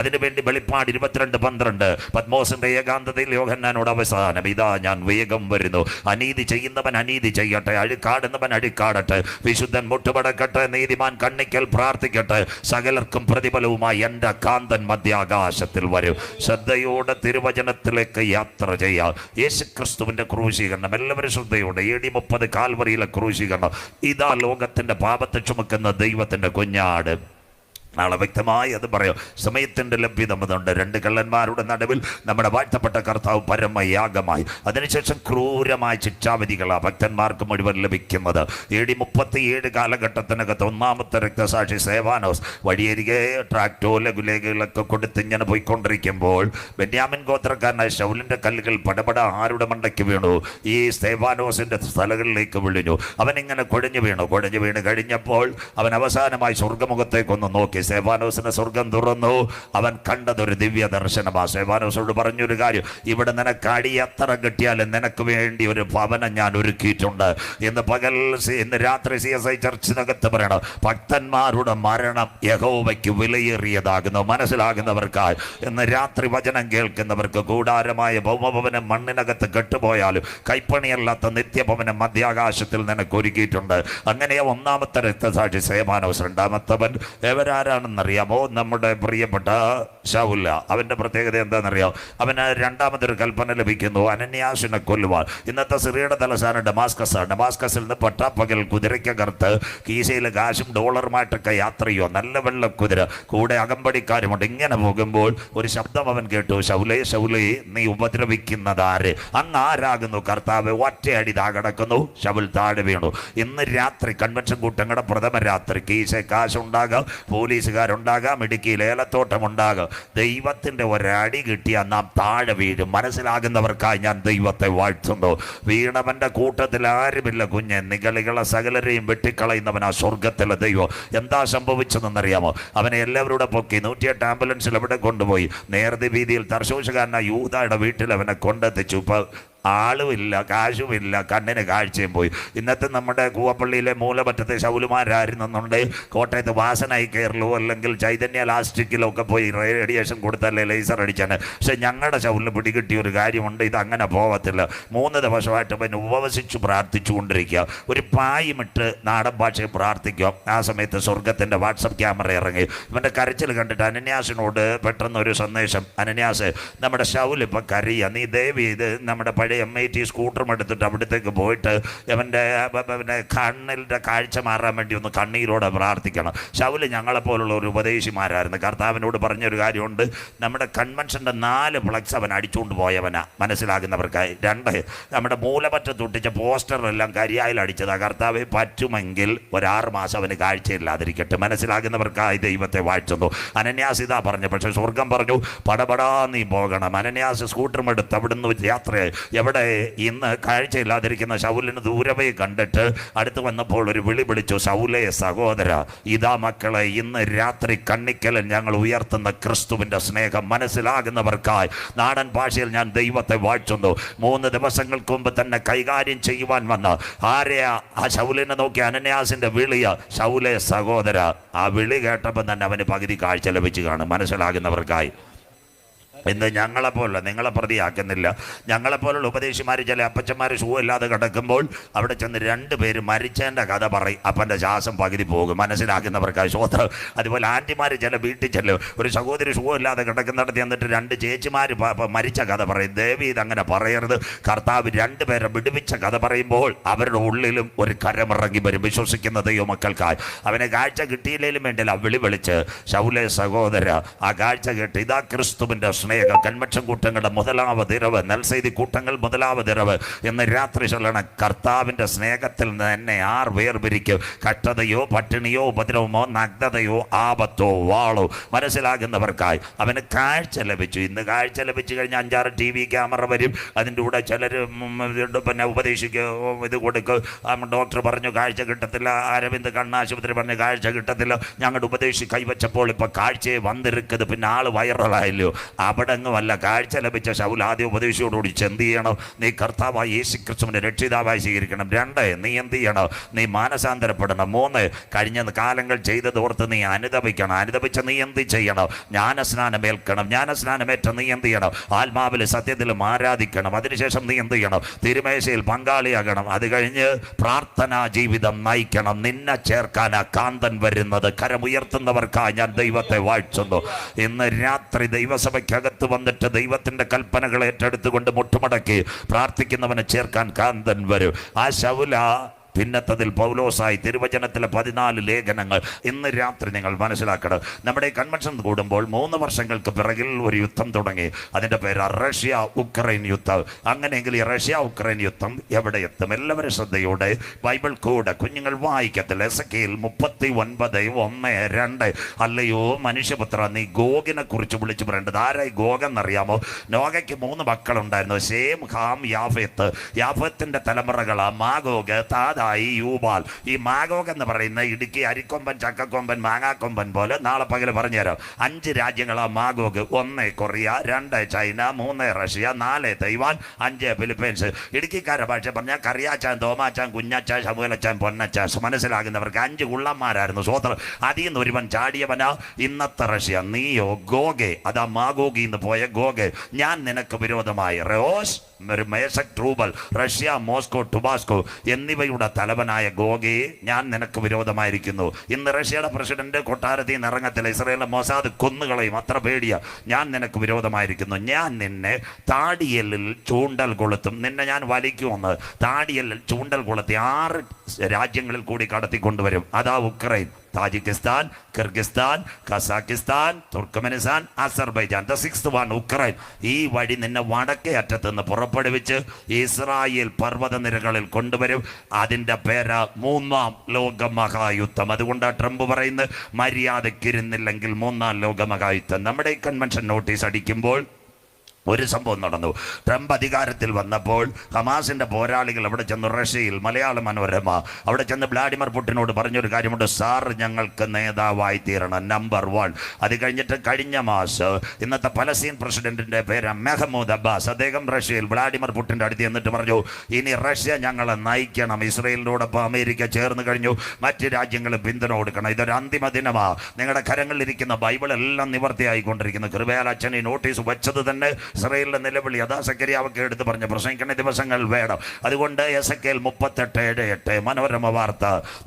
അതിനുവേണ്ടി വെളിപ്പാട് 22:12 പത്മോസിന്റെ ഏകാന്തതയിൽ യോഹന്നാനോട് അവസാനം, ഇതാ ഞാൻ വേഗം വരുന്നു, അനീതി ചെയ്യുന്നവൻ അനീതി ചെയ്യട്ടെ, അഴുക്കാടുന്നവൻ അഴുക്കാടട്ടെ, വിശുദ്ധൻ മുട്ടുപടക്കട്ടെ, നീതിമാൻ കണ്ണിക്കൽ പ്രാർത്ഥിക്കട്ടെ, സകലർക്കും പ്രതിഫലവുമായി എൻ്റെ കാന്തൻ മധ്യാകാശത്തിൽ വരും. ശ്രദ്ധയോടെ തിരുവചനത്തിലേക്ക് യാത്ര ചെയ്യാം. യേശുക്രിസ്തുവിന്റെ ക്രൂശീകരണം എല്ലാവരും ശ്രദ്ധയോടെ. AD 30 കാൽവറിയിലെ ക്രൂശീകരണം. ഇതാ ലോകത്തിന്റെ പാപത്തെ ചുമക്കുന്ന ദൈവത്തിന്റെ കുഞ്ഞാട്. നാളെ വ്യക്തമായി അത് പറയും. സമയത്തിൻ്റെ ലഭ്യതമുണ്ട്. 2 കള്ളന്മാരുടെ നടുവിൽ നമ്മുടെ വാഴ്ത്തപ്പെട്ട കർത്താവ് പരമയാഗമായി. അതിനുശേഷം ക്രൂരമായ ശിക്ഷാവിധികളാണ് ഭക്തന്മാർക്ക് മുഴുവൻ ലഭിക്കുന്നത്. AD 37 കാലഘട്ടത്തിനകത്ത് ഒന്നാമത്തെ രക്തസാക്ഷി സേവാനോസ് വഴിയരികെ ട്രാക്ടോ ലഘുലേഖകളൊക്കെ കൊടുത്ത് ഇങ്ങനെ പോയിക്കൊണ്ടിരിക്കുമ്പോൾ ബെന്യാമിൻ ഗോത്രക്കാരനായ ശൗലിൻ്റെ കല്ലുകൾ പടപട ആരുടെ മണ്ടയ്ക്ക് വീണു? ഈ സേവാനോസിൻ്റെ സ്ഥലങ്ങളിലേക്ക് വിളിഞ്ഞു. അവനിങ്ങനെ കുഴഞ്ഞു വീണ് കഴിഞ്ഞപ്പോൾ അവൻ അവസാനമായി സ്വർഗ്ഗമുഖത്തേക്കൊന്ന് നോക്കി. സേവാനോസിന് സ്വർഗം തുറന്നു. അവൻ കണ്ടതൊരു ദിവ്യ ദർശനമാ. സേവാനോസോട് പറഞ്ഞൊരു കാര്യം, ഇവിടെ നിനക്ക് അടിയത്ര കിട്ടിയാലും നിനക്ക് വേണ്ടി ഒരു ഭവനം ഞാൻ ഒരുക്കിയിട്ടുണ്ട്. ഇന്ന് രാത്രി CSI ചർച്ചിനകത്ത് പറയണം, ഭക്തന്മാരുടെ മരണം യഹോവയ്ക്ക് വിലയേറിയതാകുന്നു. മനസ്സിലാകുന്നവർക്കായി ഇന്ന് രാത്രി വചനം കേൾക്കുന്നവർക്ക് കൂടാരമായ ഭൗമഭവനം മണ്ണിനകത്ത് കെട്ടുപോയാലും കൈപ്പണിയല്ലാത്ത നിത്യഭവനം മധ്യാകാശത്തിൽ നിനക്ക് ഒരുക്കിയിട്ടുണ്ട്. അങ്ങനെ ഒന്നാമത്തെ രക്തസാക്ഷി സേവാനോസ്. രണ്ടാമത്തവൻ ആരാണെന്നറിയാമോ? നമ്മുടെ പ്രിയപ്പെട്ട ശൗല. അവൻ്റെ പ്രത്യേകത എന്താണെന്നറിയാമോ? അവന് രണ്ടാമതൊരു കൽപ്പന ലഭിക്കുന്നു, അനന്യാസിനെ കൊല്ലുവാൻ. ഇന്നത്തെ സിറിയയുടെ തലസ്ഥാനം ഡമാസ്കസാണ്. ഡമാസ്കസിൽ നിന്ന് പട്ടാപ്പകൽ കുതിരയ്ക്കകർത്ത് കീശയിൽ കാശും ഡോളറുമായിട്ടൊക്കെ യാത്ര ചെയ്യുക. നല്ല വെള്ള കുതിര, കൂടെ അകമ്പടിക്കാരുമുണ്ട്. ഇങ്ങനെ പോകുമ്പോൾ ഒരു ശബ്ദം അവൻ കേട്ടു, ശൗലേ ശൗലേ, നീ ഉപദ്രവിക്കുന്നതാര്? അങ്ങ് ആരാകുന്നു കർത്താവ്? ഒറ്റയടി താ കിടക്കുന്നു. ശൗൽ താഴെ വീണു. ഇന്ന് രാത്രി കൺവെൻഷൻ കൂട്ടങ്ങളുടെ പ്രഥമ രാത്രി കീശ കാശുണ്ടാകാം, പോലീസുകാരുണ്ടാകാം, ഇടുക്കിയിൽ ഏലത്തോട്ടമുണ്ടാകാം. ദൈവത്തിൻ്റെ ഒരടി കിട്ടിയാൽ നാം താഴെ വീഴും. മനസ്സിലാകുന്നവർക്കായി ഞാൻ ദൈവത്തെ വാഴ്ത്തുന്നു. വീണവൻ്റെ കൂട്ടത്തിൽ ആരുമില്ല കുഞ്ഞെ. നിഗളികളെ സകലരെയും വെട്ടിക്കളയുന്നവൻ ആ സ്വർഗത്തിലെ ദൈവം. എന്താ സംഭവിച്ചതെന്നറിയാമോ? അവനെ എല്ലാവരുടെ പൊക്കി 108 ആംബുലൻസിൽ എവിടെ കൊണ്ടുപോയി നേരത്തെ വീതിയിൽ തർശോഷുകാരനായ യൂദായുടെ വീട്ടിൽ അവനെ കൊണ്ടെത്തിച്ചു. ഇപ്പോൾ ആളുമില്ല, കാശുമില്ല, കണ്ണിന് കാഴ്ചയും പോയി. ഇന്നത്തെ നമ്മുടെ കൂവപ്പള്ളിയിലെ മൂലമറ്റത്തെ ശൗലുമാരായിരുന്നുണ്ട് കോട്ടയത്ത് വാസനായി കയറലോ അല്ലെങ്കിൽ ചൈതന്യ ലാസ്റ്റിക്കിലോ ഒക്കെ പോയി റേഡിയേഷൻ കൊടുത്തല്ലേ ലേസർ അടിച്ചാണ്. പക്ഷെ ഞങ്ങളുടെ ശൗലിന് പിടികിട്ടിയ ഒരു കാര്യമുണ്ട്, ഇത് അങ്ങനെ പോകത്തില്ല. 3 ദിവസമായിട്ട് അവൻ ഉപവസിച്ചു പ്രാർത്ഥിച്ചു കൊണ്ടിരിക്കുക. ഒരു പായുമിട്ട് നാടൻ ഭാഷയിൽ പ്രാർത്ഥിക്കുക. ആ സമയത്ത് സ്വർഗത്തിൻ്റെ വാട്സപ്പ് ക്യാമറ ഇറങ്ങി. ഇവൻ്റെ കരച്ചിൽ കണ്ടിട്ട് അനന്യാസിനോട് പെട്ടെന്നൊരു സന്ദേശം, അനന്യാസ്, നമ്മുടെ ശൗൽ ഇപ്പം കരയുക, നീ ദയവ് ചെയ്ത് നമ്മുടെ MIT സ്കൂട്ടറും എടുത്തിട്ട് അവിടത്തേക്ക് പോയിട്ട് അവൻ്റെ കണ്ണിൻ്റെ കാഴ്ച മാറാൻ വേണ്ടി ഒന്ന് കണ്ണീരോടെ പ്രാർത്ഥിക്കണം. ശൗല് ഞങ്ങളെപ്പോലുള്ള ഒരു ഉപദേശിമാരായിരുന്നു. കർത്താവിനോട് പറഞ്ഞൊരു കാര്യമുണ്ട്, നമ്മുടെ കൺവെൻഷൻ്റെ 4 ഫ്ലക്സ് അവൻ അടിച്ചുകൊണ്ട് പോയവനാ. മനസ്സിലാകുന്നവർക്കായി. 2 നമ്മുടെ മൂലമറ്റത്തൊട്ടിച്ച പോസ്റ്ററെല്ലാം കരിയായിൽ അടിച്ചതാണ്. കർത്താവെ പറ്റുമെങ്കിൽ ഒരു 6 മാസം അവന് കാഴ്ചയില്ലാതിരിക്കട്ടെ. മനസ്സിലാകുന്നവർക്കായി ദൈവത്തെ വാഴ്ത്തുന്നു. അനന്യാസ് ഇതാ പറഞ്ഞു. പക്ഷേ സ്വർഗം പറഞ്ഞു, പടപടാ നീ പോകണം. അനന്യാസ് സ്കൂട്ടറും എടുത്ത് അവിടുന്ന് യാത്രയായി. എവിടെ? ഇന്ന് കാഴ്ചയില്ലാതിരിക്കുന്ന ശൗലിന് ദൂരവേ കണ്ടിട്ട് അടുത്ത് വന്നപ്പോൾ ഒരു വിളി വിളിച്ചു, ശൗലേ സഹോദര, ഇതാ മക്കളെ, ഇന്ന് രാത്രി കണ്ണിക്കലിൽ ഞങ്ങൾ ഉയർത്തുന്ന ക്രിസ്തുവിൻ്റെ സ്നേഹം. മനസ്സിലാകുന്നവർക്കായി നാടൻ ഭാഷയിൽ ഞാൻ ദൈവത്തെ വാഴ്ത്തുന്നു. 3 ദിവസങ്ങൾക്ക് മുമ്പ് തന്നെ കൈകാര്യം ചെയ്യുവാൻ വന്ന ആരെയാ? ആ ശൗലിനെ നോക്കി അനന്യാസിൻ്റെ വിളിയ, ശൗലേ സഹോദര. ആ വിളി കേട്ടപ്പോൾ തന്നെ അവന് പകുതി കാഴ്ച ലഭിച്ചു കാണും. മനസ്സിലാകുന്നവർക്കായി. ഇന്ന് ഞങ്ങളെപ്പോലുള്ള, നിങ്ങളെ പ്രതിയാക്കുന്നില്ല, ഞങ്ങളെപ്പോലുള്ള ഉപദേശിമാർ ചില അപ്പച്ചന്മാർ ഷൂ ഇല്ലാതെ കിടക്കുമ്പോൾ അവിടെ ചെന്ന് 2 പേര് മരിച്ചതിൻ്റെ കഥ പറയും. അപ്പൻ്റെ ശ്വാസം പകുതി പോകും. മനസ്സിലാക്കുന്നവർക്കായി സ്വന്തം. അതുപോലെ ആൻറ്റിമാർ ചില വീട്ടിൽ ചെല്ലും, ഒരു സഹോദരി ഷൂ ഇല്ലാതെ കിടക്കുന്നിടത്ത് എന്നിട്ട് 2 ചേച്ചിമാർ മരിച്ച കഥ പറയും. ദേവി ഇതങ്ങനെ പറയരുത്. കർത്താവ് 2 പേരെ വിടുവിച്ച കഥ പറയുമ്പോൾ അവരുടെ ഉള്ളിലും ഒരു കരമിറങ്ങി വരും. വിശ്വസിക്കുന്ന ദൈവ മക്കൾക്കായി. അവനെ കാഴ്ച കിട്ടിയില്ലെങ്കിലും വേണ്ടില്ല, വിളി വിളിച്ച്, ശൗലേ സഹോദര, ആ കാഴ്ച കേട്ട് ഇതാ ക്രിസ്തുവിൻ്റെ കൺവെൻഷൻ കൂട്ടങ്ങളുടെ മുതലാവതിരവ്, നെൽസെയ്തി കൂട്ടങ്ങൾ മുതലാവതിരവ് എന്ന് രാത്രി ചൊല്ലണം. കർത്താവിൻ്റെ സ്നേഹത്തിൽ തന്നെ ആർ വേർപിരിക്കും? കഷ്ടതയോ പട്ടിണിയോ ഉപദ്രവമോ നഗ്നതയോ ആപത്തോ വാളോ. മനസ്സിലാകുന്നവർക്കായി അവന് കാഴ്ച ലഭിച്ചു. ഇന്ന് കാഴ്ച ലഭിച്ചു കഴിഞ്ഞാൽ 5-6 TV ക്യാമറ വരും. അതിൻ്റെ കൂടെ ചിലർ പിന്നെ ഉപദേശിക്കുക, ഇത് കൊടുക്കും. ഡോക്ടർ പറഞ്ഞു കാഴ്ച കിട്ടത്തില്ല, അരവിന്ദ് കണ്ണാശുപത്രി പറഞ്ഞു കാഴ്ച കിട്ടത്തില്ല, ഞങ്ങളുടെ ഉപദേശി കൈവച്ചപ്പോൾ ഇപ്പോൾ കാഴ്ചയെ വന്നിരിക്കുന്നത്, പിന്നെ ആൾ വൈറലായല്ലോ. അവിടെങ്ങുമല്ല. കാഴ്ച ലഭിച്ച ശൗൽ ആദ്യ ഉപദേശിയോടുകൂടി എന്ത് ചെയ്യണം? നീ കർത്താവായ യേശു ക്രിസ്തുവിനെ രക്ഷിതാവായി സ്വീകരിക്കണം. 2, നീ എന്ത് ചെയ്യണം? നീ മാനസാന്തരപ്പെടണം. 3, കഴിഞ്ഞ കാലങ്ങൾ ചെയ്തതോർത്ത് നീ അനുദപിക്കണം. അനുദപിച്ച് നീ എന്ത് ചെയ്യണം? ജ്ഞാനസ്നാനമേൽക്കണം. ജ്ഞാനസ്നാനമേറ്റ നീ എന്ത് ചെയ്യണം? ആത്മാവിൽ സത്യത്തിലും ആരാധിക്കണം. അതിനുശേഷം നീ എന്ത് ചെയ്യണം? തിരുമേശയിൽ പങ്കാളിയാകണം. അത് കഴിഞ്ഞ് പ്രാർത്ഥനാ ജീവിതം നയിക്കണം. നിന്നെ ചേർക്കാനാ കാന്തൻ വരുന്നത്. കരമുയർത്തുന്നവർക്കായി ഞാൻ ദൈവത്തെ വാഴ്ത്തുന്നു. ഇന്ന് രാത്രി ദൈവസഭയ്ക്കകത്ത് വന്നിട്ട് ദൈവത്തിന്റെ കൽപ്പനകൾ ഏറ്റെടുത്തുകൊണ്ട് മുട്ടുമടക്കി പ്രാർത്ഥിക്കുന്നവനെ ചേർക്കാൻ കാന്തൻ വരും. ആ ശൗല പിന്നത്തതിൽ പൗലോസായി. തിരുവചനത്തിലെ 14 ലേഖനങ്ങൾ ഇന്ന് രാത്രി നിങ്ങൾ മനസ്സിലാക്കണം. നമ്മുടെ കൺവെൻഷൻ കൂടുമ്പോൾ 3 വർഷങ്ങൾക്ക് പിറകിൽ ഒരു യുദ്ധം തുടങ്ങി. അതിൻ്റെ പേര് റഷ്യ ഉക്രൈൻ യുദ്ധം. അങ്ങനെയെങ്കിൽ ഈ റഷ്യ ഉക്രൈൻ യുദ്ധം എവിടെ എത്തും? എല്ലാവരും ശ്രദ്ധയോടെ ബൈബിൾ കൂടെ കുഞ്ഞുങ്ങൾ വായിക്കത്തില്ല. എസെക്കിയേൽ 39:1-2. അല്ലയോ മനുഷ്യപുത്ര, നീ ഗോഗിനെ കുറിച്ച് വിളിച്ചു പറയേണ്ടത്. ആരായി ഗോഗെന്നറിയാമോ? നോഗയ്ക്ക് 3 മക്കളുണ്ടായിരുന്നു, ശേം, ഹാം, യാഫെത്ത്. യാഫെത്തിന്റെ തലമുറകളാ മാഗോഗ്, താദായി, യൂബാൽ. ഈ മാഗോഗ് എന്ന് പറയുന്ന ഇടുക്കി അരിക്കൊമ്പൻ, ചക്കക്കൊമ്പൻ, മാങ്ങാക്കൊമ്പൻ പോലെ നാളെ പകൽ പറഞ്ഞുതരാം. 5 രാജ്യങ്ങളാ Magog. 1 Korea, 2 China, 3 Russia, 4 Taiwan, 5 Philippines. ഇടുക്കിക്കാരുടെ ഭാഷ പറഞ്ഞാൽ കറിയാച്ചാൻ, തോമാച്ചാൻ, കുഞ്ഞച്ചാൻ, ശമുവേലച്ചാൻ, പൊന്നച്ചാൻ. മനസ്സിലാകുന്നവർക്ക് 5 കുള്ളന്മാരായിരുന്നു. സ്വോത്രം. അതിൽ നിന്ന് ഒരുവൻ ചാടിയവനാ ഇന്നത്തെ റഷ്യ. നീയോ ഗോഗെ, അതാ മാഗോഗിൽ നിന്ന് പോയ ഗോഗെ. ഞാൻ നിനക്ക് വിരോധമായി റോസ്, മേസക്, ട്രൂബൽ, റഷ്യ, മോസ്കോ, ടുബാസ്കോ എന്നിവയുടെ തലവനായ ഗോഗെ, ഞാൻ നിനക്ക് വിരോധമായിരിക്കുന്നു. ഇന്ന് റഷ്യയുടെ പ്രസിഡന്റ് കൊട്ടാരത്തിൽ നിന്ന് ഇറങ്ങത്തില്ല. ഇസ്രായേലിലെ മൊസാദ് കൊന്നുകളയും, അത്ര പേടിയ. ഞാൻ നിനക്ക് വിരോധമായിരിക്കുന്നു. ഞാൻ നിന്നെ താടിയലിൽ ചൂണ്ടൽ കൊളുത്തും. നിന്നെ ഞാൻ വലിക്കുമെന്ന് താടിയലിൽ ചൂണ്ടൽ കൊളുത്തി 6 രാജ്യങ്ങളിൽ കൂടി കടത്തിക്കൊണ്ടുവരും. അതാ Ukraine, Tajikistan, Kyrgyzstan, Kazakhstan, Turkmenistan, Azerbaijan. The 6th one Ukraine. ഈ വഴി നിന്നെ വടക്കേ അറ്റത്ത് നിന്ന് പുറപ്പെടുവിച്ച് ഇസ്രായേൽ പർവ്വതനിരകളിൽ കൊണ്ടുവരും. അതിൻ്റെ പേര് 3ാം ലോകമഹായുദ്ധം. അതുകൊണ്ടാണ് ട്രംപ് പറയുന്നത് മര്യാദക്കിരുന്നില്ലെങ്കിൽ 3ാം ലോകമഹായുദ്ധം. നമ്മുടെ ഈ കൺവെൻഷൻ നോട്ടീസ് അടിക്കുമ്പോൾ ഒരു സംഭവം നടന്നു. ട്രംപ് അധികാരത്തിൽ വന്നപ്പോൾ ഹമാസിന്റെ പോരാളികൾ അവിടെ ചെന്ന് റഷ്യയിൽ, മലയാള മനോരമ അവിടെ ചെന്ന് വ്ളാഡിമിർ പുടിനോട് പറഞ്ഞൊരു കാര്യമുണ്ട്. സാർ ഞങ്ങൾക്ക് നേതാവായി തീരണം, നമ്പർ 1. അത് കഴിഞ്ഞിട്ട് കഴിഞ്ഞ മാസം ഇന്നത്തെ പലസ്തീൻ പ്രസിഡന്റിന്റെ പേര് മെഹമ്മൂദ് അബ്ബാസ്. അദ്ദേഹം റഷ്യയിൽ വ്ളാഡിമിർ പുടിന്റെ അടുത്ത് എന്നിട്ട് പറഞ്ഞു, ഇനി റഷ്യ ഞങ്ങളെ നയിക്കണം. ഇസ്രയേലിനോടൊപ്പം അമേരിക്ക ചേർന്ന് കഴിഞ്ഞു, മറ്റ് രാജ്യങ്ങളും പിന്തുണ കൊടുക്കണം. ഇതൊരു അന്തിമ ദിനമാ. നിങ്ങളുടെ കരങ്ങളിലിരിക്കുന്ന ബൈബിൾ എല്ലാം നിവർത്തിയായിക്കൊണ്ടിരിക്കുന്നു. കൃപയാൽ അച്ഛൻ ഈ നോട്ടീസ് വെച്ചത് തന്നെ ഇസ്രായേലിന്റെ നിലവിളി. അതാ സെക്കരിയാവൊക്കെ എടുത്ത് പറഞ്ഞു പ്രസംഗിക്കുന്ന ദിവസങ്ങൾ വേണം. അതുകൊണ്ട് എസെക്കിയേൽ 38:7 മനോരമ വാർത്ത.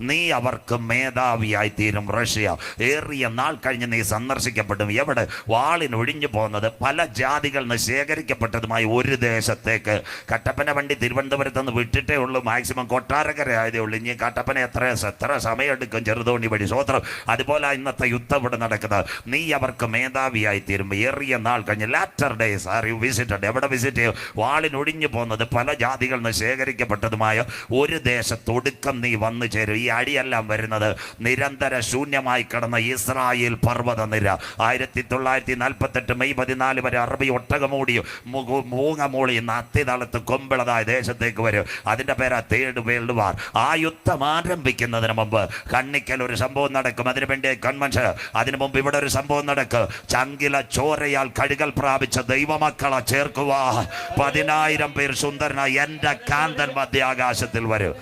നീ അവർക്ക് മേധാവിയായി തീരും റഷ്യ. ഏറിയ നാൾ കഴിഞ്ഞ് നീ സന്ദർശിക്കപ്പെടും. എവിടെ? വാളിനൊഴിഞ്ഞു പോകുന്നത് പല ജാതികളിൽ നിന്ന് ശേഖരിക്കപ്പെട്ടതുമായി ഒരു ദേശത്തേക്ക്. കട്ടപ്പന വണ്ടി തിരുവനന്തപുരത്ത് നിന്ന് വിട്ടിട്ടേ ഉള്ളൂ. മാക്സിമം കൊട്ടാരക്കര ആയതേ ഉള്ളൂ. ഇനി കട്ടപ്പന എത്ര സമയമെടുക്കും ചെറുതോണി വഴി. സ്വോത്രം. അതുപോലെ ഇന്നത്തെ യുദ്ധം ഇവിടെ നടക്കുന്നത്. നീ അവർക്ക് മേധാവിയായി തീരും. ഏറിയ നാൾ കഴിഞ്ഞ് ലാറ്റർ ഡേയ്സ് വിസിറ്റഡ്. എവിടെ വിസിറ്റ് ചെയ്യും? വാളിനൊഴിഞ്ഞു പോകുന്നത് പല ജാതികളിൽ നിന്ന് ശേഖരിക്കപ്പെട്ടതുമായ ഒരു ദേശത്തൊടുക്കം നീ വന്നു ചേരും. ഈ അടിയെല്ലാം വരുന്നത് നിരന്തര ശൂന്യമായി കിടന്ന ഇസ്രായേൽ പർവ്വത നിര. 1948 മെയ് 14 വരെ അറബി ഒട്ടകമൂടിയും മൂങ്ങമൂളിയും അത്തിതളത്ത് കൊമ്പിളതായ ദേശത്തേക്ക് വരും. അതിൻ്റെ പേരാ 3rd വേൾഡ് വാർ. ആ യുദ്ധം ആരംഭിക്കുന്നതിന് മുമ്പ് കണ്ണിക്കൽ ഒരു സംഭവം നടക്കും. അതിനുവേണ്ടി കൺവെൻഷൻ. അതിനു മുമ്പ് ഇവിടെ ഒരു സംഭവം നടക്കും. ചങ്കില ചോരയാൽ കഴുകൽ പ്രാപിച്ച ദൈവമക്കളെ ചേർക്കുവാ 10,000 പേർ സുന്ദരനായി എൻ്റെ കാന്തൻ മധ്യാകാശത്തിൽ വരും.